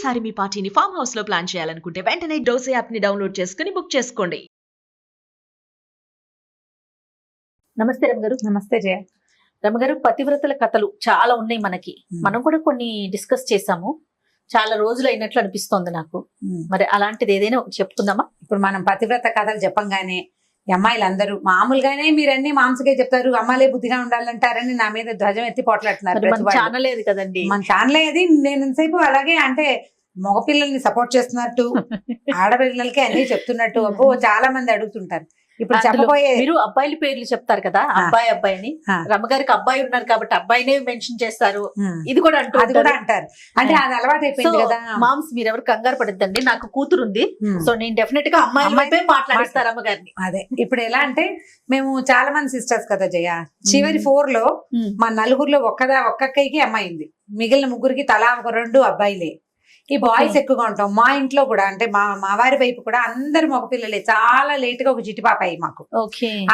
ఈసారి మీ పార్టీని farm house లో ప్లాన్ చేయాలనుకుంటే వెంటనే డోసే యాప్ ని డౌన్లోడ్ చేసుకుని బుక్ చేసుకోండి. నమస్తే రమగారు. నమస్తే జయ. రమగారు, పతివ్రతల కథలు చాలా ఉన్నాయి మనకి. మనం కూడా కొన్ని డిస్కస్ చేసాము. చాలా రోజులు అయినట్లు అనిపిస్తోంది నాకు. మరి అలాంటిది ఏదైనా ఒకటి చెప్పుకుందామా? ఇప్పుడు మనం పతివ్రత కథలు చెప్పంగానే అమ్మాయిలందరూ మామూలుగానే మీరన్నీ మాంసకే చెప్తారు, అమ్మాయిలే బుద్ధిగా ఉండాలంటారని నా మీద ధ్వజం ఎత్తి పోట్లాడుతున్నారు. మన ఛానల్ ఏది కదండి, మన ఛానల్ అది. నేను ఇంతసేపు అలాగే అంటే మగపిల్లల్ని సపోర్ట్ చేస్తున్నట్టు ఆడపిల్లలకి అన్ని చెప్తున్నట్టు అబ్బో చాలా మంది అడుగుతుంటారు. ఇప్పుడు చెప్పబోయే మీరు అబ్బాయిల పేర్లు చెప్తారు కదా, అబ్బాయి అబ్బాయి అని. రమగారికి అబ్బాయి ఉన్నారు కాబట్టి అబ్బాయినే మెన్షన్ చేస్తారు. ఇది కూడా అంటారు. అంటే అది అలవాటు అయిపోయింది కదా. మామ్స్ మీరు ఎవరు కంగారు పడద్దండి, నాకు కూతురు ఉంది. సో నేను డెఫినెట్ గా అమ్మాయి మాట్లాడిస్తారు అమ్మగారిని. అదే ఇప్పుడు ఎలా అంటే మేము చాలా మంది సిస్టర్స్ కదా జయ. చివరి 4 లో మా నలుగురిలో ఒక్కక్కకి అమ్మాయి ఉంది. మిగిలిన ముగ్గురికి తలా ఒక 2 అబ్బాయిలే. ఈ బాయ్స్ ఎక్కువగా ఉంటాం. మా ఇంట్లో కూడా అంటే మా వారి వైపు కూడా అందరు మగపిల్లలే. చాలా లేట్ గా ఒక చిట్టిపాప అయ్యి మాకు.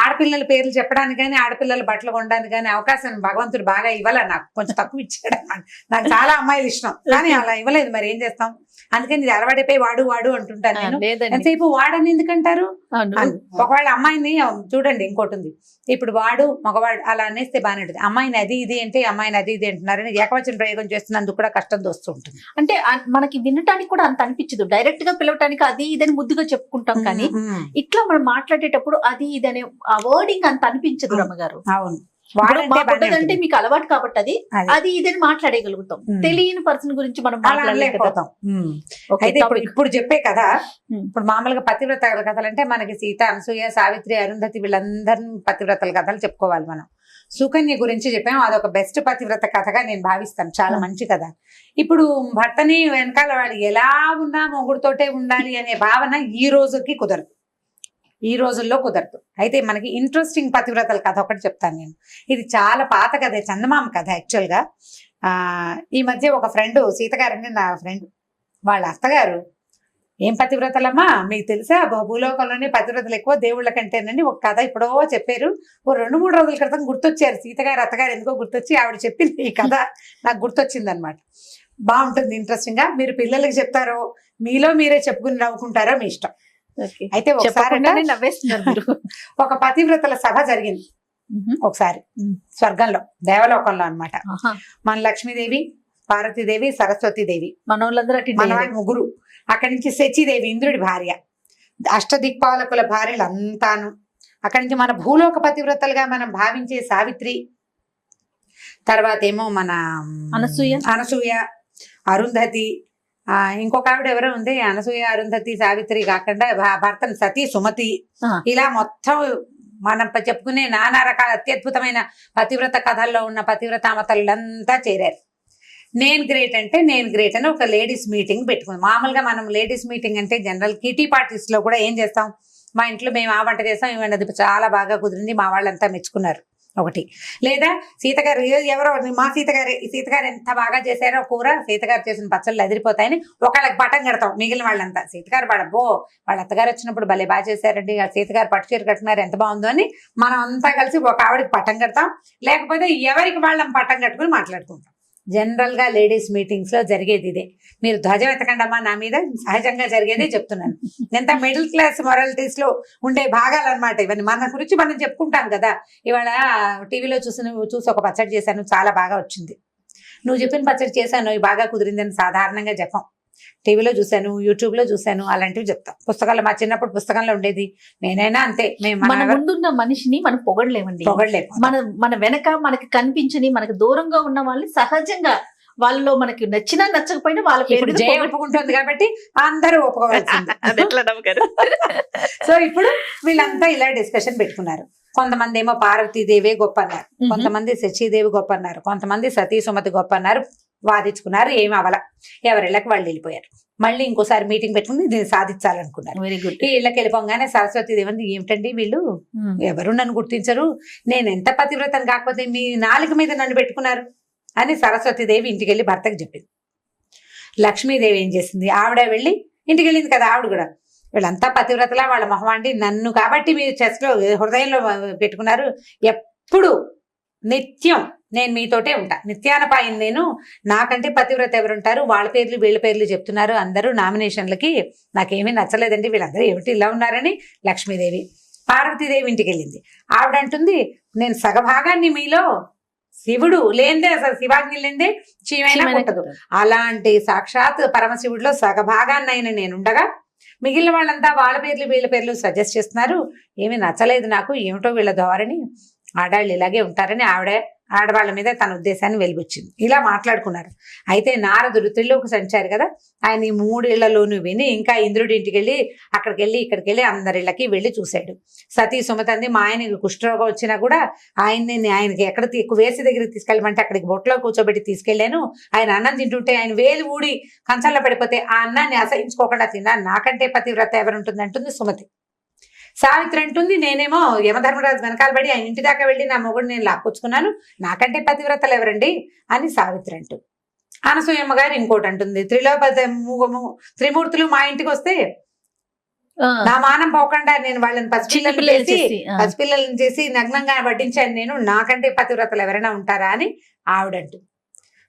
ఆడపిల్లల పేర్లు చెప్పడానికి కానీ ఆడపిల్లల బట్టలు కొనడానికి కానీ అవకాశం భగవంతుడు బాగా ఇవ్వాల. నాకు కొంచెం తక్కువ ఇచ్చాడు అన్నమాట. నాకు చాలా అమ్మాయిలు ఇష్టం కానీ అలా ఇవ్వలేదు. మరి ఏం చేస్తాం, అందుకని ఇది అలవాటైపోయి వాడు అంటుంటాను నేను. ఎంతసేపు వాడని ఎందుకంటారు? ఒకవేళ అమ్మాయిని చూడండి, ఇంకోటి ఉంది. ఇప్పుడు వాడు మగవాడు అలా అనేస్తే బాగానే ఉంటుంది. అమ్మాయిని అది ఇది అంటే అమ్మాయిని అది ఇది అంటున్నారని ఏకవచన ప్రయోగం చేస్తున్నందుకు కూడా కష్టం వస్తుంటుంది. అంటే మనకి వినటానికి కూడా అంత అనిపించదు. డైరెక్ట్ గా పిలవటానికి అది ఇదని ముద్దుగా చెప్పుకుంటాం కానీ ఇట్లా మనం మాట్లాడేటప్పుడు అది ఇదని ఆ వర్డింగ్ అంత అనిపించదు రమ్మగారు. అవును, అంటే మీకు అలవాటు కాబట్టి అది ఇదని మాట్లాడగలుగుతాం. తెలియని పర్సన్ గురించి మనం మాట్లాడలేకపోతాం. అయితే ఇప్పుడు చెప్పే కదా, ఇప్పుడు మామూలుగా పతివ్రతల కథలు అంటే మనకి సీత, అనసూయ, సావిత్రి, అరుంధతి వీళ్ళందరినీ పతివ్రతల కథలు చెప్పుకోవాలి మనం. సుకన్య గురించి చెప్పాము, అదొక బెస్ట్ పతివ్రత కథగా నేను భావిస్తాను. చాలా మంచి కథ. ఇప్పుడు భర్తని వెనకాల వాడు ఎలా ఉన్నా మొగుడుతోటే ఉండాలి అనే భావన ఈ రోజుకి కుదరదు, ఈ రోజుల్లో కుదరదు. అయితే మనకి ఇంట్రెస్టింగ్ పతివ్రతల కథ ఒకటి చెప్తాను నేను. ఇది చాలా పాత కథ, చందమామ కథ యాక్చువల్గా. ఈ మధ్య ఒక ఫ్రెండ్, సీతగారండి నా ఫ్రెండ్, వాళ్ళ అత్తగారు ఏం పతివ్రతలమ్మా మీకు తెలుసా, భూలోకంలోనే పతివ్రతలు ఎక్కువ దేవుళ్ళ కంటేనండి. ఒక కథ ఇప్పుడో చెప్పారు, ఓ 2-3 రోజుల క్రితం గుర్తొచ్చారు సీతగారు అత్తగారు. ఎందుకో గుర్తొచ్చి ఆవిడ చెప్పింది ఈ కథ నాకు గుర్తొచ్చింది అనమాట. బాగుంటుంది, ఇంట్రెస్టింగ్ గా. మీరు పిల్లలకి చెప్తారో మీలో మీరే చెప్పుకుని నవ్వుకుంటారో మీ ఇష్టం. అయితే ఒకసారి ఒక పతివ్రతల సభ జరిగింది ఒకసారి స్వర్గంలో, దేవలోకంలో అన్నమాట. మన లక్ష్మీదేవి, పార్వతీదేవి, సరస్వతీదేవి, మనవాళ్ళందరూ ముగ్గురు. అక్కడి నుంచి శచీదేవి ఇంద్రుడి భార్య, అష్టదిక్పాలకుల భార్యలు అంతాను. అక్కడి నుంచి మన భూలోక పతివ్రతలుగా మనం భావించే సావిత్రి, తర్వాత ఏమో మన అనసూయ, అరుంధతి, ఇంకొక ఆవిడ ఎవరో ఉంది. అనసూయ, అరుంధతి, సావిత్రి కాకుండా భర్తను సతీ, సుమతి, ఇలా మొత్తం మనం చెప్పుకునే నానా రకాల అత్యద్భుతమైన పతివ్రత కథల్లో ఉన్న పతివ్రతామతలంతా చేరారు. నేను గ్రేట్ అంటే నేను గ్రేట్ అని ఒక లేడీస్ మీటింగ్ పెట్టుకుంది. మామూలుగా మనం లేడీస్ మీటింగ్ అంటే జనరల్ కిటీ పార్టీస్ లో కూడా ఏం చేస్తాం, మా ఇంట్లో మేము ఆ వంట చేస్తాం, ఇవన్నీ చాలా బాగా కుదిరింది, మా వాళ్ళంతా మెచ్చుకున్నారు ఒకటి. లేదా సీతగారు ఎవరో మా సీతగారు ఎంత బాగా చేశారో కూర, సీతగారు చేసిన పచ్చళ్ళు అదిరిపోతాయని ఒకళ్ళకి పట్టం కడతాం. మిగిలిన వాళ్ళంతా సీతగారు పడబో వాళ్ళ అత్తగారు వచ్చినప్పుడు భలే బాగా చేశారండి, సీతగారు పట్టు చీర కట్టుకున్నారు ఎంత బాగుందో అని మనం అంతా కలిసి ఒక ఆవిడకి పట్టం కడతాం. లేకపోతే ఎవరికి వాళ్ళం పట్టం కట్టుకుని మాట్లాడుకుంటాం. జనరల్ గా లేడీస్ మీటింగ్స్ లో జరిగేది ఇదే. మీరు ధ్వజం ఎత్తకండమ్మా నా మీద, సహజంగా జరిగేదే చెప్తున్నాను. ఎంత మిడిల్ క్లాస్ మొరాలిటీస్ లో ఉండే భాగాలు అనమాట ఇవన్నీ. మన గురించి మనం చెప్పుకుంటాం కదా. ఇవాళ టీవీలో చూసి ఒక పచ్చడి చేశాను, చాలా బాగా వచ్చింది. నువ్వు చెప్పిన పచ్చడి చేశాను, ఇవి బాగా కుదిరిందని సాధారణంగా చెప్పాం. టీవీలో చూశాను, యూట్యూబ్ లో చూశాను, అలాంటివి చెప్తాం. పుస్తకాలు మా చిన్నప్పుడు పుస్తకంలో ఉండేది, నేనైనా అంతే. మన ముందున్న మనిషిని మనం పొగడలేము. మన వెనక మనకి కనిపించని, మనకి దూరంగా ఉన్న వాళ్ళని సహజంగా వాళ్ళలో మనకి నచ్చినా నచ్చకపోయినా వాళ్ళ పేరు జయ ఒప్పుకుంటుంది కాబట్టి అందరూ ఒప్పుకోవాల్సింది. సో ఇప్పుడు వీళ్ళంతా ఇలా డిస్కషన్ పెట్టుకున్నారు. కొంతమంది ఏమో పార్వతీదేవి గొప్ప అన్నారు, కొంతమంది శచీదేవి గొప్ప అన్నారు, కొంతమంది సతీ సుమతి గొప్ప అన్నారు. వాదించుకున్నారు, ఏమి అవల, ఎవరిళ్ళకి వాళ్ళు వెళ్ళిపోయారు. మళ్ళీ ఇంకోసారి మీటింగ్ పెట్టుకుని దీన్ని సాధించాలనుకున్నారు. Very good. ఈ ఇళ్ళకి వెళ్ళిపోగానే సరస్వతీదేవి ఏమిటండి వీళ్ళు ఎవరు నన్ను గుర్తించరు, నేను ఎంత పతివ్రతను కాకపోతే మీ నాలుక మీద నన్ను పెట్టుకున్నారు అని సరస్వతీదేవి ఇంటికి వెళ్ళి భర్తకు చెప్పింది. లక్ష్మీదేవి ఏం చేసింది, ఆవిడ వెళ్ళి ఇంటికి వెళ్ళింది కదా ఆవిడ కూడా, వీళ్ళంతా పతివ్రతలా వాళ్ళ మొహమాండి, నన్ను కాబట్టి మీరు చెస్ట్ లో హృదయంలో పెట్టుకున్నారు, ఎప్పుడు నిత్యం నేను మీతోటే ఉంటా, నిత్యానపాయం నేను, నాకంటే పతివ్రత ఎవరుంటారు, వాళ్ళ పేర్లు వీళ్ళ పేర్లు చెప్తున్నారు అందరూ నామినేషన్లకి, నాకేమీ నచ్చలేదండి, వీళ్ళందరూ ఏమిటి ఇలా ఉన్నారని లక్ష్మీదేవి పార్వతీదేవి ఇంటికి వెళ్ళింది. ఆవిడ అంటుంది, నేను సగభాగాన్ని మీలో, శివుడు లేందే అసలు శివాగ్ని లేందే చీమైనా పుట్టదు, అలాంటి సాక్షాత్ పరమశివుడిలో సగభాగాన్ని అయిన నేనుండగా మిగిలిన వాళ్ళంతా వాళ్ళ పేర్లు వీళ్ళ పేర్లు సజెస్ట్ చేస్తున్నారు, ఏమీ నచ్చలేదు నాకు, ఏమిటో వీళ్ళ ధోరణి, ఆడాళ్ళు ఇలాగే ఉంటారని ఆడవాళ్ళ మీద తన ఉద్దేశాన్ని వెలిబుచ్చింది. ఇలా మాట్లాడుకున్నారు. అయితే నారదుడు త్రిలోక సంచారి కదా, ఆయన ఈ 3 ఇళ్లలోనూ విని ఇంకా ఇంద్రుడి ఇంటికి వెళ్ళి అక్కడికి వెళ్ళి ఇక్కడికి వెళ్ళి అందరిళ్ళకి వెళ్ళి చూశాడు. సతీ సుమతంది మా ఆయనకి కుష్ఠరోగం వచ్చినా కూడా ఆయనకి ఎక్కడ వేసి దగ్గరికి తీసుకెళ్ళమంటే అక్కడికి బొట్లో కూర్చోబెట్టి తీసుకెళ్లాను, ఆయన అన్నం తింటుంటే ఆయన వేలు ఊడి కంచంలో పడిపోతే ఆ అన్నాన్ని అసహించుకోకుండా తిన్నాను, నాకంటే పతివ్రత ఎవరుంటుంది అంటుంది సుమతి. సావిత్రి అంటుంది, నేనేమో యమధర్మరాజు వెనకాల పడి ఆయన ఇంటి దాకా వెళ్ళి నా మొగుడు నేను లాక్కొచ్చుకున్నాను, నాకంటే పతివ్రతలు ఎవరండి అని సావిత్రి అంటుంది. అనసూయమ్మ గారు ఇంకోటి అంటుంది, త్రిమూర్తులు మా ఇంటికి వస్తే నా మానం పోకుండా నేను వాళ్ళని పసిపిల్లలను చేసి నగ్నంగా వడ్డించాను, నేను నాకంటే పతివ్రతలు ఎవరైనా ఉంటారా అని ఆవిడంటుంది.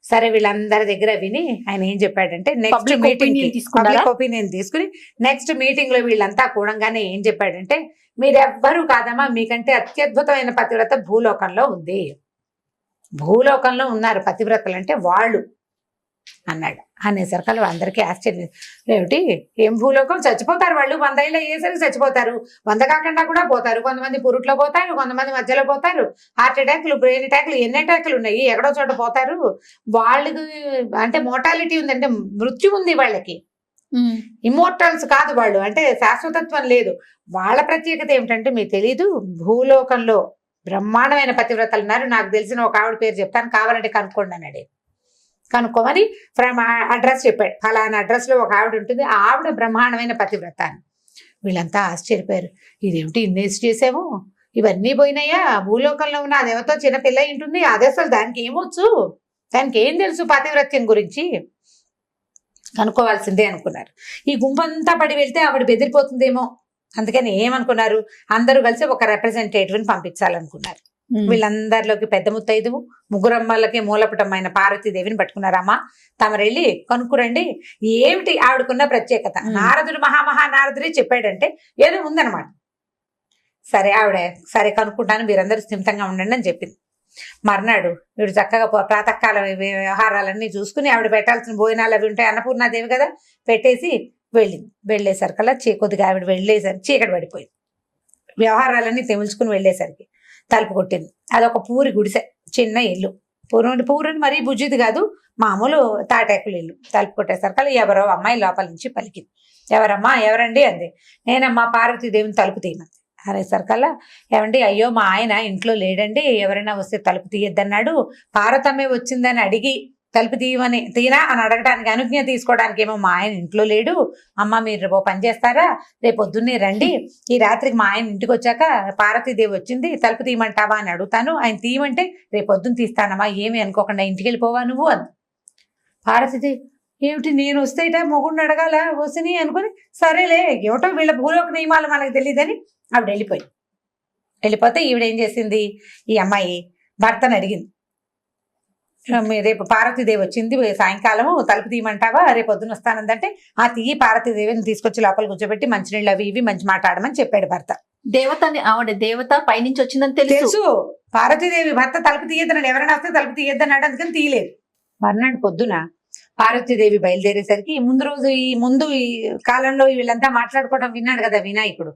సరే వీళ్ళందరి దగ్గర విని ఆయన ఏం చెప్పాడంటే నెక్స్ట్ మీటింగ్ ఒపీనియన్ తీసుకుని నెక్స్ట్ మీటింగ్ లో వీళ్ళంతా కూడంగానే ఏం చెప్పాడంటే, మీరెవ్వరూ కాదమ్మా, మీకంటే అత్యద్భుతమైన పతివ్రత భూలోకంలో ఉంది, భూలోకంలో ఉన్నారు పతివ్రతలు అంటే వాళ్ళు అన్నాడు. అనేసరికి అందరికీ ఆశ్చర్యం, ఏమిటి ఏం భూలోకం, చచ్చిపోతారు వాళ్ళు, 100 ఏళ్ళు అయ్యేసరికి చచ్చిపోతారు, 100 కాకుండా కూడా పోతారు, కొంతమంది పురుట్లో పోతారు, కొంతమంది మధ్యలో పోతారు, హార్ట్ అటాక్లు బ్రెయిన్ అటాక్లు ఎన్ని అటాక్లు ఉన్నాయి, ఎక్కడో చోట పోతారు, వాళ్ళకి అంటే మోర్టాలిటీ ఉంది, అంటే మృత్యు ఉంది వాళ్ళకి, ఇమ్మోర్టల్స్ కాదు వాళ్ళు, అంటే శాశ్వతత్వం లేదు. వాళ్ళ ప్రత్యేకత ఏమిటంటే మీకు తెలీదు, భూలోకంలో బ్రహ్మాండమైన పతివ్రతలు ఉన్నారు, నాకు తెలిసిన ఒక ఆవిడ పేరు చెప్తాను కావాలంటే కనుక్కోండి అన్నాడు. కనుక్కోమని అడ్రస్ చెప్పాడు, ఫలానా అడ్రస్ లో ఒక ఆవిడ ఉంటుంది, ఆవిడ బ్రహ్మాండమైన పతివ్రత అని. వీళ్ళంతా ఆశ్చర్యపోయారు, ఇదేమిటి ఇన్నేసి చేసాము, ఇవన్నీ పోయినాయా, భూలోకంలో ఉన్న అదేవతో చిన్నపిల్ల ఉంటుంది, అదే అసలు దానికి ఏమొచ్చు, దానికి ఏం తెలుసు పతివ్రత్యం గురించి, కనుక్కోవాల్సిందే అనుకున్నారు. ఈ గుంపంతా పడి వెళ్తే ఆవిడ బెదిరిపోతుందేమో, అందుకని ఏమనుకున్నారు, అందరూ కలిసి ఒక రిప్రజెంటేటివ్ని పంపించాలనుకున్నారు. వీళ్ళందరిలోకి పెద్ద ముత్తైదువు, ముగ్గురమ్మలకి మూలపటమైన పార్వతీదేవిని పట్టుకున్నారమ్మా, తమరెళ్ళి కనుక్కురండి ఏమిటి ఆవిడకున్న ప్రత్యేకత. నారదుడు నారదుడే చెప్పాడంటే ఏదో ఉందన్నమాట. సరే ఆవిడ సరే కనుక్కుంటాను, మీరందరూ స్థిమితంగా ఉండండి అని చెప్పింది. మర్నాడు వీడు చక్కగా ప్రాతకాల వ్యవహారాలన్నీ చూసుకుని ఆవిడ పెట్టాల్సిన భోజనాలు అవి ఉంటాయి, అన్నపూర్ణాదేవి కదా, పెట్టేసి వెళ్ళేసరికల్లా కొద్దిగా ఆవిడ వెళ్ళేసరికి చీకటి పడిపోయింది. వ్యవహారాలన్నీ తెముల్చుకుని వెళ్ళేసరికి తలుపు కొట్టింది. అదొక పూరి గుడిసె, చిన్న ఇల్లు, పూరని మరీ బుజ్జిది కాదు, మామూలు తాటాకులు ఇల్లు. తలుపు కొట్టేసరికి ఎవరో అమ్మాయి లోపల నుంచి పలికింది. ఎవరమ్మా, ఎవరండి అంది. నేనమ్మా పార్వతీదేవిని తలుపు తీయమంది. అనేసరికల్లా, ఏమండి అయ్యో మా ఆయన ఇంట్లో లేడండి, ఎవరైనా వస్తే తలుపు తీయొద్దన్నాడు, పార్వతమ్మే వచ్చిందని అడిగి తలుపు తీయనా అని అడగడానికి అనుజ్ఞ తీసుకోవడానికి ఏమో మా ఆయన ఇంట్లో లేడు, అమ్మ మీరు రేపు పని చేస్తారా, రేపు పొద్దున్నే రండి, ఈ రాత్రికి మా ఆయన ఇంటికి వచ్చాక పార్వతీదేవి వచ్చింది తలుపు తీయమంటావా అని అడుగుతాను, ఆయన తీయమంటే రేపు పొద్దున్న తీస్తానమ్మా, ఏమి అనుకోకుండా ఇంటికి వెళ్ళిపోవా నువ్వు అంది. పార్వతీదేవి, ఏమిటి నేను వస్తే మొగుడిని అడగాల వసిని అనుకుని, సరేలే ఏమిటో వీళ్ళ భూలోక నియమాలు మనకు తెలియదని ఆవిడ వెళ్ళిపోతే ఈవిడేం చేసింది, ఈ అమ్మాయి భర్తను అడిగింది, రేపు పార్వతీదేవి వచ్చింది సాయంకాలము తలుపు తీయమంటావా, రేపు పొద్దున వస్తానందంటే ఆ తీయి పార్వతీదేవిని తీసుకొచ్చి లోపల కూర్చోబెట్టి మంచినీళ్ళు అవి ఇవి మంచి మాట్లాడమని చెప్పాడు భర్త. ఆవిడ దేవత పైనుంచి వచ్చిందని తెలుసు. పార్వతీదేవి భర్త తలుపు తీయద్దన్నాడు, ఎవరైనా వస్తే తలుపు తీయద్దన్నాడు, అందుకని తీయలేదు. మర్నాడు పొద్దున పార్వతీదేవి బయలుదేరేసరికి ముందు ఈ కాలంలో వీళ్ళంతా మాట్లాడుకోవడం విన్నాడు కదా వినాయకుడు.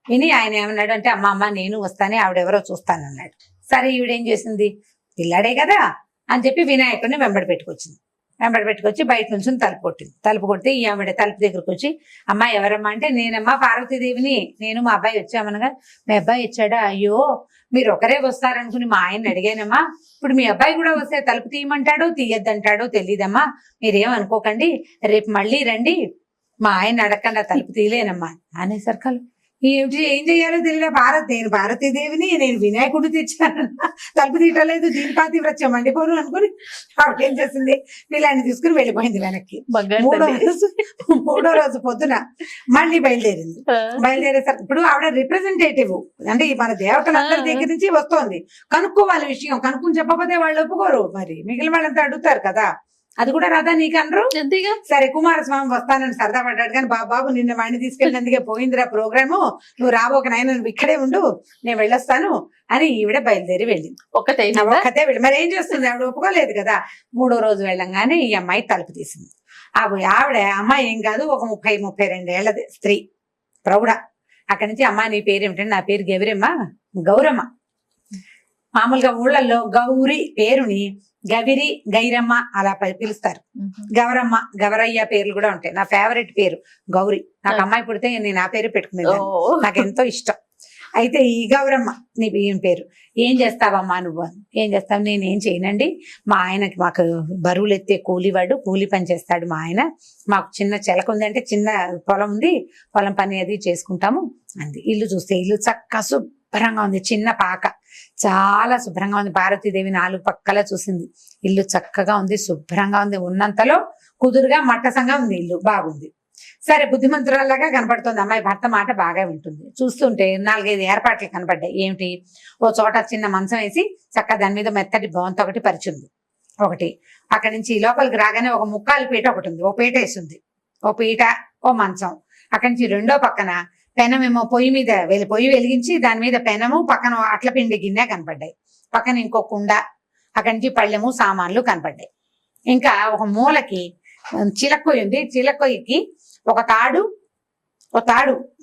విని ఆయన ఏమన్నాడు అంటే, అమ్మ నేను వస్తానే, ఆవిడెవరో చూస్తానన్నాడు. సరే ఈవిడేం చేసింది, పిల్లాడే కదా అని చెప్పి వినాయకుడిని వెంబడి పెట్టుకొచ్చి బయట నుంచి తలుపు కొట్టింది. తలుపు కొడితే ఈ ఆవిడ తలుపు దగ్గరకు వచ్చి, అమ్మ ఎవరమ్మా అంటే, నేనమ్మా పార్వతీదేవిని, నేను మా అబ్బాయి వచ్చామనగా, మీ అబ్బాయి వచ్చాడా, అయ్యో మీరు ఒకరే వస్తారనుకుని మా ఆయన్ని అడిగానమ్మా, ఇప్పుడు మీ అబ్బాయి కూడా వస్తే తలుపు తీయమంటాడో తీయద్దంటాడో తెలియదమ్మా, మీరేమనుకోకండి, రేపు మళ్ళీ రండి, మా ఆయన అడగకుండా తలుపు తీయలేనమ్మా అనేసరికి ఏం చెయ్యాలో తెలియదు. నేను భారతీదేవిని, నేను వినాయకుడు తెచ్చాను, తలుపు తీయటలేదు, దీని పాతివ్రత్యం మండిపోను అనుకుని ఆవిడ ఏం చేసింది, వీళ్ళని తీసుకుని వెళ్ళిపోయింది వెనక్కి. మూడో రోజు పొద్దున మళ్ళీ బయలుదేరింది. బయలుదేరేసరికి ఇప్పుడు ఆవిడ రిప్రజెంటేటివ్, అంటే మన దేవతలందరి దగ్గర నుంచి వస్తోంది. కనుక్కోవాలి విషయం, కనుక్కుని చెప్పకపోతే వాళ్ళు ఒప్పుకోరు, మరి మిగిలిన వాళ్ళంతా అడుగుతారు కదా. అది కూడా రాదా నీకు అనరు. సరే కుమారస్వామి వస్తానని సరదా పడ్డాడు, కానీ బాబు నిన్న వాడిని తీసుకెళ్ళినందుకే పోయిందిరా ప్రోగ్రాము, నువ్వు రాబోక నాయన, నువ్వు ఇక్కడే ఉండు, నేను వెళ్ళొస్తాను అని ఈవిడ బయలుదేరి వెళ్ళింది. ఒక్కతే వెళ్ళి మరి ఏం చేస్తుంది, ఆవిడ ఒప్పుకోలేదు కదా. మూడో రోజు వెళ్ళంగానే ఈ అమ్మాయి తలుపు తీసింది. ఆవిడ అమ్మాయి ఏం కాదు, ఒక 32 ఏళ్లది స్త్రీ, ప్రౌఢ. అక్కడి నుంచి అమ్మ నీ పేరు ఏమిటంటే, నా పేరు గౌరమ్మ. మామూలుగా ఊళ్ళల్లో గౌరి పేరుని గవిరి, గైరమ్మ అలా పిలుస్తారు. గౌరమ్మ, గవరయ్య పేర్లు కూడా ఉంటాయి. నా ఫేవరెట్ పేరు గౌరి. నాకు అమ్మాయి పుడితే నేను ఆ పేరు పెట్టుకునేది, నాకు ఎంతో ఇష్టం. అయితే ఈ గౌరమ్మ నీ ఏం పేరు, ఏం చేస్తావమ్మా నువ్వు? ఏం చేస్తావు? నేనేం చేయనండి, మా ఆయనకి, మాకు బరువులు ఎత్తే కూలివాడు, కూలి పని చేస్తాడు మా ఆయన. మాకు చిన్న చెలక ఉంది, అంటే చిన్న పొలం ఉంది, పొలం పని అది చేసుకుంటాము అంది. ఇల్లు చూస్తే ఇల్లు చక్కగా శుభ్రంగా ఉంది, చిన్న పాక, చాలా శుభ్రంగా ఉంది. భారతీదేవి 4 పక్కల చూసింది. ఇల్లు చక్కగా ఉంది, శుభ్రంగా ఉంది, ఉన్నంతలో కుదురుగా మట్టసంగా ఉంది, ఇల్లు బాగుంది. సరే బుద్ధిమంతురాల్లాగా కనపడుతుంది అమ్మాయి. భర్త మాట బాగా వింటుంది. చూస్తుంటే 4-5 ఏర్పాట్లు కనపడ్డాయి. ఏమిటి, ఓ చోట చిన్న మంచం వేసి చక్కగా దాని మీద మెత్తటి బొంత ఒకటి పరిచింది. ఒకటి అక్కడి నుంచి లోపలికి రాగానే ఒక ముక్కాలు పీట ఒకటి ఉంది, ఓ పీట వేసింది, ఓ పీట, ఓ మంచం. అక్కడి నుంచి రెండో పక్కన పెనమేమో పొయ్యి వెలిగించి దాని మీద పెనము, పక్కన అట్ల పిండి గిన్నె కనపడ్డాయి. పక్కన ఇంకో కుండ, అక్కడి నుంచి పళ్ళెము సామాన్లు కనపడ్డాయి. ఇంకా ఒక మూలకి చిలక్కొయ్యి ఉంది, చిలక్కొయ్యికి ఒక తాడు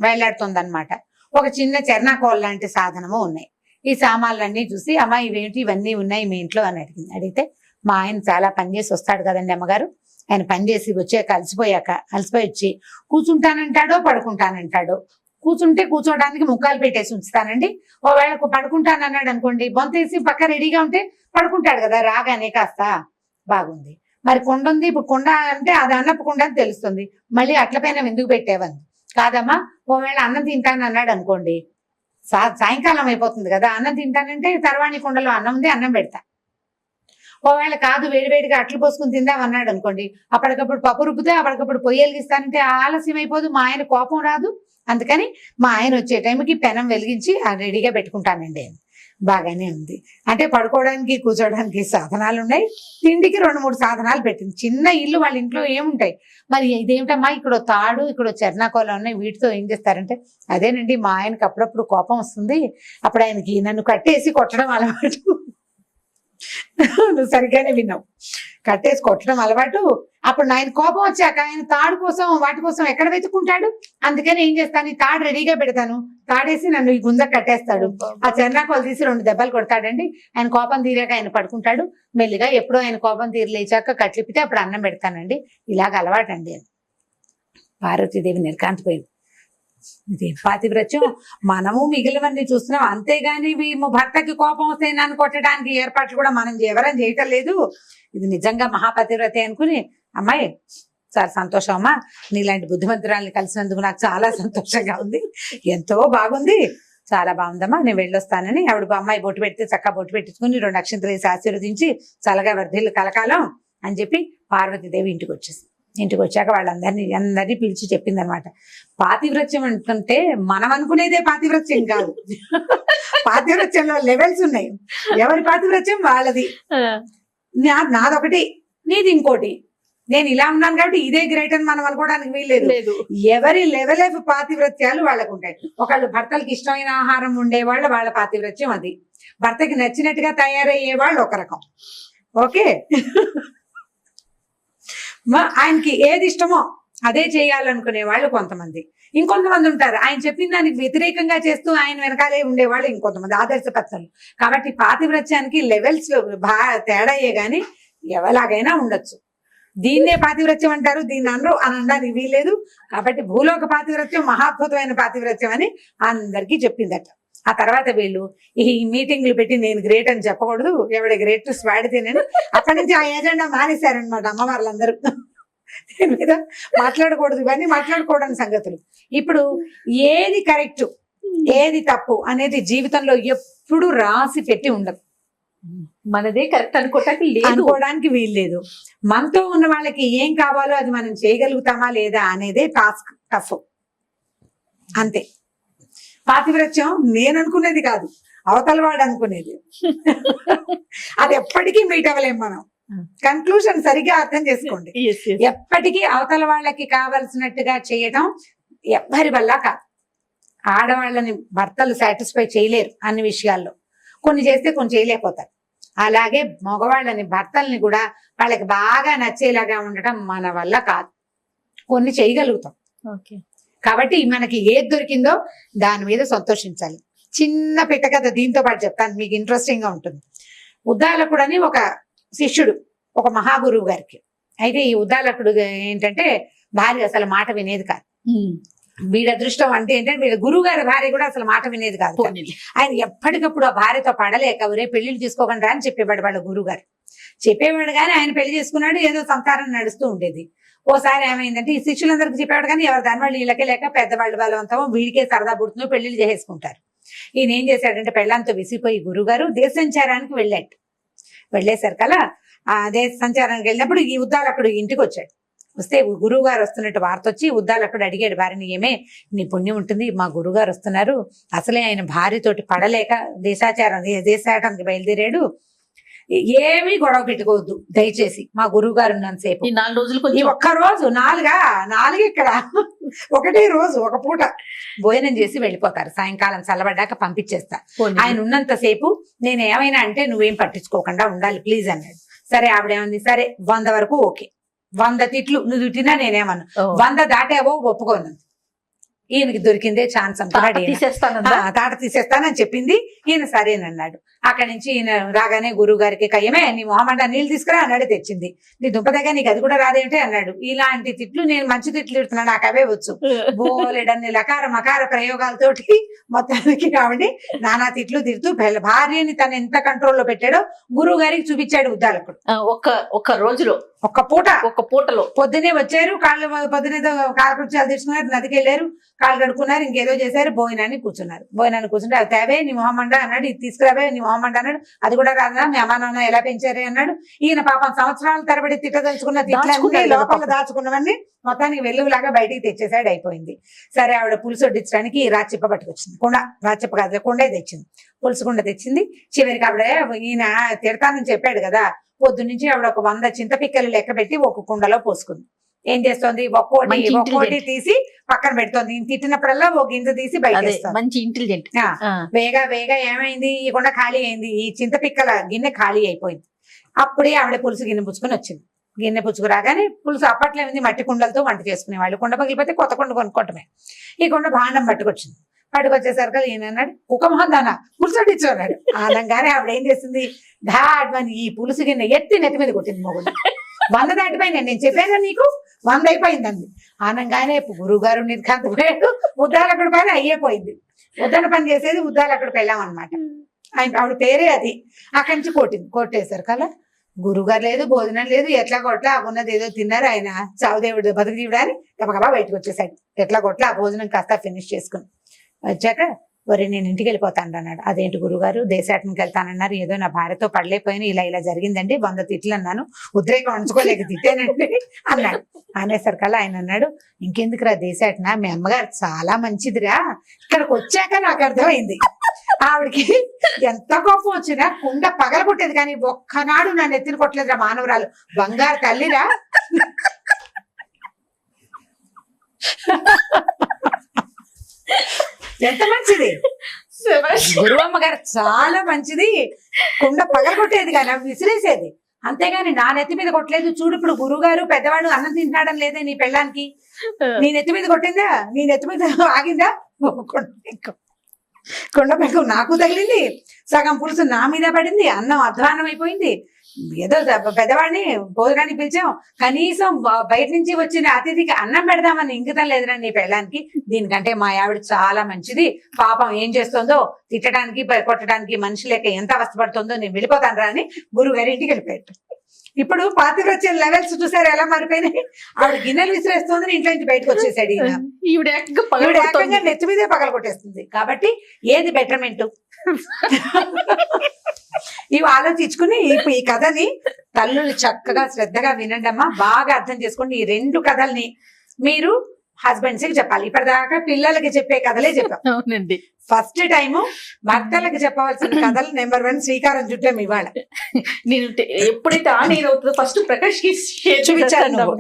వేలాడుతుంది అనమాట. ఒక చిన్న చెర్నాకోల్ లాంటి సాధనము ఉన్నాయి. ఈ సామాన్లన్నీ చూసి, అమ్మ ఇవేంటి, ఇవన్నీ ఉన్నాయి మీ ఇంట్లో అని అడిగింది. అడిగితే, మా ఆయన చాలా పనిచేసి వస్తాడు కదండి అమ్మగారు, ఆయన పనిచేసి వచ్చాక అలసిపోయి వచ్చి కూర్చుంటానంటాడో పడుకుంటానంటాడో. కూర్చోడానికి ముక్కాలు పెట్టేసి ఉంచుతానండి. ఒకవేళ పడుకుంటానన్నాడు అనుకోండి, బొంతేసి పక్క రెడీగా ఉంటే పడుకుంటాడు కదా రాగానే. కాస్త బాగుంది. మరి కుండ ఉంది, ఇప్పుడు కుండ అంటే అది అన్నపు కుండ అని తెలుస్తుంది. మళ్ళీ అట్లపైన ఎందుకు పెట్టేవని, కాదమ్మా ఒకవేళ అన్నం తింటాను అన్నాడు అనుకోండి, సాయంకాలం అయిపోతుంది కదా, అన్నం తింటానంటే తర్వాణి కుండలో అన్నం ఉంది, అన్నం పెడతా. ఒకవేళ కాదు వేడివేడిగా అట్లు పోసుకుని తిందాం అన్నాడు అనుకోండి, అప్పటికప్పుడు పప్పు రుబ్బితే అప్పటికప్పుడు పొయ్యి వెలిగిస్తానంటే ఆలస్యం అయిపోదు, మా ఆయన కోపం రాదు. అందుకని మా ఆయన వచ్చే టైంకి పెనం వెలిగించి రెడీగా పెట్టుకుంటానండి. బాగానే ఉంది. అంటే పడుకోవడానికి కూర్చోడానికి సాధనాలు ఉన్నాయి, తిండికి 2-3 సాధనాలు పెట్టింది. చిన్న ఇల్లు, వాళ్ళ ఇంట్లో ఏముంటాయి. మరి ఇదేమిటమ్మా, ఇక్కడ తాడు, ఇక్కడ చెర్నాకోలు ఉన్నాయి, వీటితో ఏం చేస్తారంటే, అదేనండి మా ఆయనకి అప్పుడప్పుడు కోపం వస్తుంది, అప్పుడు ఆయనకి నన్ను కట్టేసి కొట్టడం అలవాటు. నువ్వు సరిగ్గానే విన్నావు, కట్టేసి కొట్టడం అలవాటు. అప్పుడు ఆయన కోపం వచ్చాక ఆయన తాడు కోసం వాటి కోసం ఎక్కడ వెతుకుంటాడు. అందుకని ఏం చేస్తాను, ఈ తాడు రెడీగా పెడతాను, తాడేసి నన్ను ఈ గుంజ కట్టేస్తాడు. ఆ చెర్నాకోలు తీసి 2 దెబ్బలు కొడతాడండి. ఆయన కోపం తీరాక ఆయన పడుకుంటాడు. మెల్లిగా ఎప్పుడో ఆయన కోపం తీరలేచాక కట్లిపితే అప్పుడు అన్నం పెడతానండి. ఇలాగ అలవాటండి. పార్వతీదేవి నిర్కాంతిపోయింది. ఇది పాతివ్రత్యం, మనము మిగిలినవన్నీ చూస్తున్నాం, అంతేగాని భర్తకి కోపం వస్తే నన్ను కొట్టడానికి ఏర్పాట్లు కూడా మనం ఎవరం చేయటం లేదు. ఇది నిజంగా మహాపతివ్రతే అనుకుని, అమ్మాయి చాలా సంతోషం అమ్మా, నీలాంటి బుద్ధిమంతురాల్ని కలిసినందుకు నాకు చాలా సంతోషంగా ఉంది, ఎంతో బాగుంది, చాలా బాగుందమ్మా, నేను వెళ్ళొస్తానని ఆవిడ అమ్మాయి బొట్టు పెడితే చక్కగా బొట్టు పెట్టించుకుని 2 అక్షంతలు వేసి ఆశీర్వదించి చల్లగా వర్ధిల్లు కలకాలం అని చెప్పి పార్వతీదేవి ఇంటికి వచ్చేసింది. ఇంటికి వచ్చాక అందరినీ పిలిచి చెప్పింది అనమాట, పాతివ్రత్యం అనుకుంటే మనం అనుకునేదే పాతివ్రత్యం కాదు, పాతివ్రత్యంలో లెవెల్స్ ఉన్నాయి. ఎవరి పాతివ్రత్యం వాళ్ళది, నాదొకటి నీది ఇంకోటి. నేను ఇలా ఉన్నాను కాబట్టి ఇదే గ్రేట్ అని మనం అనుకోవడానికి వీల్లేదు. ఎవరి లెవెల్ ఆఫ్ పాతివ్రత్యాలు వాళ్ళకు ఉంటాయి. ఒకళ్ళు భర్తలకి ఇష్టమైన ఆహారం ఉండేవాళ్ళు, వాళ్ళ పాతివ్రత్యం అది. భర్తకి నచ్చినట్టుగా తయారయ్యే వాళ్ళు ఒక రకం. ఓకే, ఆయనకి ఏది ఇష్టమో అదే చేయాలనుకునే వాళ్ళు కొంతమంది. ఇంకొంతమంది ఉంటారు ఆయన చెప్పిన దానికి వ్యతిరేకంగా చేస్తూ ఆయన వెనకాలే ఉండేవాళ్ళు ఇంకొంతమంది, ఆదర్శపత్రులు. కాబట్టి పాతివ్రత్యానికి లెవెల్స్ తేడాయే గాని ఎవలాగైనా ఉండొచ్చు. దీన్నే పాతివ్రత్యం అంటారు, దీన్ని అనరు అని అనడానికి వీల్లేదు. కాబట్టి భూలోక పాతివ్రత్యం మహాద్భుతమైన పాతివ్రత్యం అని అందరికీ చెప్పిందట. ఆ తర్వాత వీళ్ళు ఈ మీటింగ్లు పెట్టి నేను గ్రేట్ అని చెప్పకూడదు, ఎవడ గ్రేట్ స్వాడితేనని అక్కడి నుంచి ఆ ఏజెండా మానేశారనమాట అమ్మవార్లందరూ. దీని మీద మాట్లాడకూడదు, ఇవన్నీ మాట్లాడుకోవడానికి సంగతులు. ఇప్పుడు ఏది కరెక్ట్ ఏది తప్పు అనేది జీవితంలో ఎప్పుడు రాసి పెట్టి ఉండదు, మనదే కరెక్ట్ అనుకోవటానికి లేదు, అనుకోవడానికి వీల్లేదు. మనతో ఉన్న వాళ్ళకి ఏం కావాలో అది మనం చేయగలుగుతామా లేదా అనేదే టాస్క్, టఫ్, అంతే. పాతివ్రత్యం నేను అనుకునేది కాదు, అవతల వాడు అనుకునేది. అది ఎప్పటికీ మీట్ అవ్వలేం మనం. కన్క్లూజన్ సరిగ్గా అర్థం చేసుకోండి. ఎప్పటికీ అవతల వాళ్ళకి కావలసినట్టుగా చేయటం ఎవ్వరి వల్ల కాదు. ఆడవాళ్ళని భర్తలు సాటిస్ఫై చేయలేరు అన్ని విషయాల్లో, కొన్ని చేస్తే కొన్ని చేయలేకపోతారు. అలాగే మగవాళ్ళని భర్తల్ని కూడా వాళ్ళకి బాగా నచ్చేలాగా ఉండటం మన వల్ల కాదు, కొన్ని చేయగలుగుతాం. కాబట్టి మనకి ఏది దొరికిందో దాని మీద సంతోషించాలి. చిన్న పిట్ట కథ దీంతో పాటు చెప్తాను, మీకు ఇంట్రెస్టింగ్ గా ఉంటుంది. ఉద్దాలకుడు అని ఒక శిష్యుడు ఒక మహాగురువు గారికి. అయితే ఈ ఉద్దాలకుడు ఏంటంటే భార్య అసలు మాట వినేది కాదు. వీడి అదృష్టం అంటే ఏంటంటే వీడి గురువు గారి భార్య కూడా అసలు మాట వినేది కాదు. ఆయన ఎప్పటికప్పుడు ఆ భార్యతో పడలేక ఒరే పెళ్లిళ్ళు తీసుకోకుండా అని చెప్పేవాడు వాళ్ళ గురువు గారు. చెప్పేవాడు కానీ ఆయన పెళ్లి చేసుకున్నాడు, ఏదో సంసారం నడుస్తూ ఉండేది. ఓసారి ఏమైందంటే ఈ శిష్యులందరికీ చెప్పేవాడు కానీ ఎవరు దాని వాళ్ళు వీళ్ళకే లేక పెద్దవాళ్ళు బలవంతమో వీడికే సరదా పుడుతుందో పెళ్లిళ్ళు చేసేసుకుంటారు. ఈయన ఏం చేశాడంటే పెళ్ళంతో విసిపోయి గురుగారు దేశ సంచారానికి వెళ్ళాడు. వెళ్ళేసరికల్లా ఆ దేశ సంచారానికి వెళ్ళినప్పుడు ఈ ఉద్దాలకుడు ఇంటికి వచ్చాడు. వస్తే గురువు గారు వస్తున్నట్టు వార్త వచ్చి ఉద్దాలకుడు అడిగాడు భార్యని, ఏమే నీ పుణ్యం ఉంటుంది, మా గురువు గారు వస్తున్నారు, అసలే ఆయన భార్యతోటి పడలేక దేశాటానికి బయలుదేరాడు, ఏమీ గొడవ పెట్టుకోవద్దు దయచేసి, మా గురువు గారు ఉన్నంతసేపు 4 రోజులు ఈ ఒక్క రోజు 4 ఇక్కడ ఒకటే రోజు ఒక పూట భోజనం చేసి వెళ్ళిపోతారు, సాయంకాలం చల్లబడ్డాక పంపించేస్తా, ఆయన ఉన్నంతసేపు నేను ఏమైనా అంటే నువ్వేం పట్టించుకోకుండా ఉండాలి ప్లీజ్ అన్నాడు. సరే ఆవిడేమంది, సరే 100 వరకు ఓకే, 100 తిట్లు నువ్వు తిట్టినా నేనేమను, 100 దాటేవో ఒప్పుకోను. ఈయనకి దొరికిందే ఛాన్స్ అనుకున్నాడు, తాట తీసేస్తానని చెప్పింది. ఈయన సరేనన్నాడు. అక్కడి నుంచి ఈయన రాగానే గురువు గారికి కయ్యమే నీ మొహమండ నీళ్ళు తీసుకురా అన్నాడు, తెచ్చింది. నీ దుంపదగా నీకు అది కూడా రాదేంటి అన్నాడు. ఇలాంటి తిట్లు నేను మంచి తిట్లు తిడుతున్నాను, నాకు అవే వచ్చు, బోలెడన్ని లకార మకార ప్రయోగాలతోటి మొత్తానికి కాబట్టి నానా తిట్లు తిడుతూ భార్యని తను ఎంత కంట్రోల్లో పెట్టాడో గురువు గారికి చూపించాడు ఉద్దాలకుడు. ఒక్క రోజులో ఒక్క పూటలో పొద్దునే వచ్చారు, పొద్దునే కాలకృత్యాలు తీసుకున్నారు, నదికి వెళ్ళారు, కాళ్ళు కడుక్కున్నారు, ఇంకేదో చేశారు, భోజనాన్ని కూర్చుంటే అది తేవే నీ మొహమండ అన్నాడు, ఇది తీసుకురావే నీ మొహమండ అన్నాడు, అది కూడా రాదా మీ అమ్మా నాన్న ఎలా పెంచారే అన్నాడు. ఈయన పాపం సంవత్సరాల తరబడి తిట్టదలుచుకున్న తిట్లన్నీ లోపల దాచుకున్నవన్నీ మొత్తానికి వెలుగులాగా బయటికి తెచ్చేసాడు, అయిపోయింది. సరే ఆవిడ పులుసు వడ్డించడానికి రాచిప్ప పట్టుకొచ్చింది, రాచిప్ప కాదు కొండే తెచ్చింది, పులుసు కుండ తెచ్చింది. చివరికి ఆవిడ ఈయన తిడతానని చెప్పాడు కదా, పొద్దు నుంచి ఆవిడ ఒక 100 చింతపిక్కలు లెక్క పెట్టి ఒక కుండలో పోసుకుంది. ఏం చేస్తోంది, ఒక్కోటి తీసి పక్కన పెడుతోంది. తిట్టినప్పుడల్లా ఒక గింజ తీసి బయట మంచి ఇంటెలిజెంట్. వేగా ఏమైంది, ఈ కుండ ఖాళీ అయింది, ఈ చింతపిక్కల గిన్నె ఖాళీ అయిపోయింది. అప్పుడే ఆవిడ పులుసు గిన్నె పుచ్చుకొని వచ్చింది. గిన్నె పుచ్చుకు రాగానే పులుసు అప్పట్లో ఏమింది మట్టి కుండలతో వంట చేసుకునేవాళ్ళు, కుండ పగిలిపోతే కొత్త కుండ కొనుక్కోవటమే. ఈ కుండ భాండం పట్టుకొచ్చింది. పట్టుకొచ్చేసరికి ఈయన అన్నాడు కుక్కమోహన్ దానా పులుసు వడ్డించు అన్నాడు. ఆనంగానే ఆవిడ ఏం చేసింది, ధాడ్మని ఈ పులుసు గిన్నె ఎత్తి నెత్తి మీద కొట్టింది. మొగుడు 100 దాటిపోయింది, నేను చెప్పాను నీకు 100 అయిపోయిందండి. ఆనంగానే గురువు గారు నిర్ఘాంతపోయాడు, ఉద్దాలకుడి పని అయ్యేపోయింది. ఉద్దన పని చేసేది ఉద్దాలకుడికి వెళ్ళాం అనమాట. ఆవిడ పేరే అది. అక్కడి నుంచి కొట్టేశారు కదా, గురువుగారు లేదు, భోజనం లేదు, ఎట్లా కొట్లా ఉన్నది ఏదో తిన్నారు. ఆయన చావుదేవుడు బతుకుదేవుడు అని గబగబా బయటకు వచ్చేసాడు. ఎట్లా కొట్లా ఆ భోజనం కాస్త ఫినిష్ చేసుకుని వచ్చాక వరే నేను ఇంటికి వెళ్ళిపోతాను అన్నాడు. అదేంటి గురుగారు దేశాటనికి వెళ్తానన్నారు, ఏదో నా భార్యతో పడలేకపోయినా ఇలా జరిగిందండి, 100 తిట్లు అన్నాను, ఉద్రేకం ఉంచుకోలేక తిట్టానండి అన్నాడు. అనేసరికల్లా ఆయన అన్నాడు, ఇంకెందుకురా దేశాటన, మీ అమ్మగారు చాలా మంచిదిరా, ఇక్కడికి వచ్చాక నాకు అర్థమైంది ఆవిడకి ఎంత కోపం వచ్చినా కుండ పగల కొట్టేది కానీ ఒక్కనాడు నన్ను ఎత్తిన కొట్టలేదురా మానవరాలు, బంగారు తల్లిరా. ఎంత మంచిది గురువమ్మ గారు, చాలా మంచిది, కుండ పగలగొట్టేది కానీ అవి విసిరేసేది, అంతేగాని నా నెత్తి మీద కొట్టలేదు. చూడు ఇప్పుడు గురువు గారు పెద్దవాడు అన్నం తింటాడం లేదే నీ పెళ్ళానికి, నీ నెత్తి మీద కొట్టిందా, నీ నెత్తి మీద ఆగిందా, కుండ పెంకు నాకు తగిలింది, సగం పులుసు నా మీద పడింది, అన్నం అధ్వానం అయిపోయింది. ఏదో పెద్దవాడిని భోజనానికి పిలిచాం, కనీసం బయట నుంచి వచ్చిన అతిథికి అన్నం పెడదామని ఇంకితం లేదురా నీ పెళ్ళానికి, దీనికంటే మా ఆవిడ చాలా మంచిది, పాపం ఏం చేస్తుందో తిట్టడానికి కొట్టడానికి మనిషి లేక ఎంత అవస్థపడుతుందో, నేను వెళ్ళిపోతాను రా అని గురువు గారి ఇంటికి వెళ్ళిపోయాడు. ఇప్పుడు పాతివ్రత్యం లెవెల్స్ చూసారు ఎలా మారిపోయినాయి. ఆవిడ గిన్నెలు విసిరేస్తుంది, ఇంట్లో నుంచి బయటకు వచ్చేసాడు ఈయన. ఈవిడ ఈవిడ ఏకంగా నెత్తి మీదే పగల కొట్టేస్తుంది. కాబట్టి ఏది బెటర్మెంట్ ఇవి ఆలోచించుకుని ఇప్పుడు ఈ కథని తల్లులు చక్కగా శ్రద్ధగా వినండి అమ్మా, బాగా అర్థం చేసుకోండి. ఈ 2 కథల్ని మీరు హస్బెండ్స్ కి చెప్పాలి. ఇప్పటిదాకా పిల్లలకి చెప్పే కథలే చెప్పాం. అవునండి. ఫస్ట్ టైం భర్తలకు చెప్పవలసిన కథలు నెంబర్ 1 శ్రీకారం చుట్టాం ఇవాళ. నేను ఎప్పుడైతే ఆన్ ఎయిర్ అవుతుందో ఫస్ట్ ప్రకాష్ కి చూపించాను నువ్వు.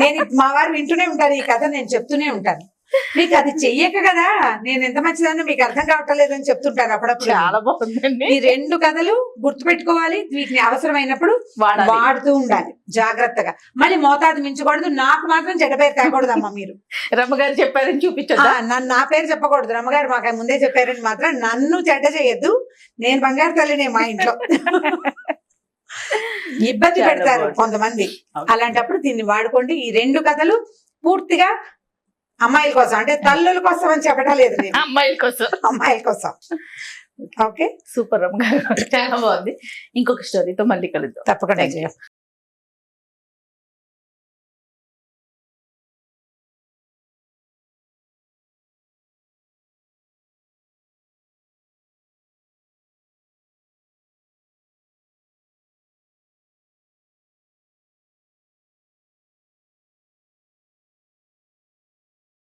నేను మా వారు వింటూనే ఉంటారు ఈ కథ, నేను చెప్తూనే ఉంటాను. మీకు అది చెయ్యక కదా నేను ఎంత మంచిదాన్ని మీకు అర్థం కావట్లేదని చెప్తుంటాను అప్పుడప్పుడు. చాలా బాగుందండి. ఈ 2 కథలు గుర్తు పెట్టుకోవాలి, వీటిని అవసరమైనప్పుడు వాడుతూ ఉండాలి జాగ్రత్తగా. మళ్ళీ మోతాదు మించకూడదు. నాకు మాత్రం చెడ్డ పేరు తేకూడదమ్మా. మీరు రమ్మగారు చెప్పారని చూపించదా? నన్ను నా పేరు చెప్పకూడదు. రమ్మగారు మాకు ముందే చెప్పారని మాత్రం నన్ను చెడ్డ చేయొద్దు. నేను బంగారు తల్లినే మా ఇంట్లో. ఇబ్బంది పెడతారు కొంతమంది. అలాంటప్పుడు దీన్ని వాడుకోండి. ఈ 2 కథలు పూర్తిగా అమ్మాయిల కోసం, అంటే తల్లుల కోసం అని చెప్పడం లేదు నేను, అమ్మాయిల కోసం. ఓకే, సూపర్ రమ్మ గారు, చాలా బాగుంది. ఇంకొక స్టోరీతో మళ్ళీ కలుద్దాం. తప్పకుండా.